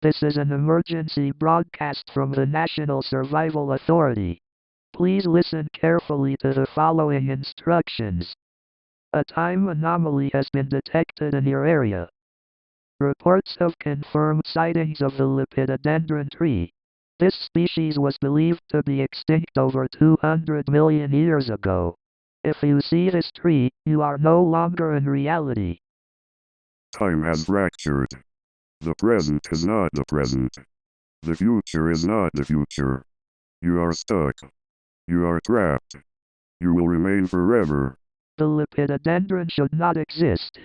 This is an emergency broadcast from the National Survival Authority. Please listen carefully to the following instructions. A time anomaly has been detected in your area. Reports have confirmed sightings of the Lepidodendron tree. This species was believed to be extinct over 200 million years ago. If you see this tree, you are no longer in reality. Time has fractured. The present is not the present. The future is not the future. You are stuck. You are trapped. You will remain forever. The Lepidodendron should not exist.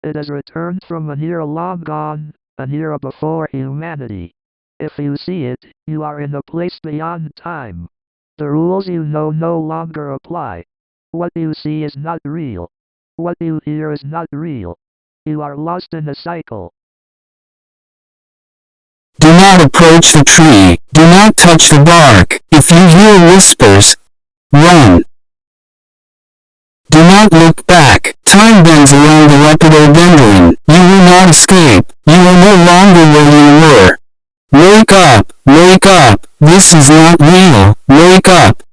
It has returned from an era long gone, an era before humanity. If you see it, you are in a place beyond time. The rules you know no longer apply. What you see is not real. What you hear is not real. You are lost in a cycle. Do not approach the tree. Do not touch the bark. If you hear whispers, run. Do not look back. Time bends around the Lepidodendron. You will not escape. You are no longer where you were. Wake up! Wake up! This is not real. Wake up!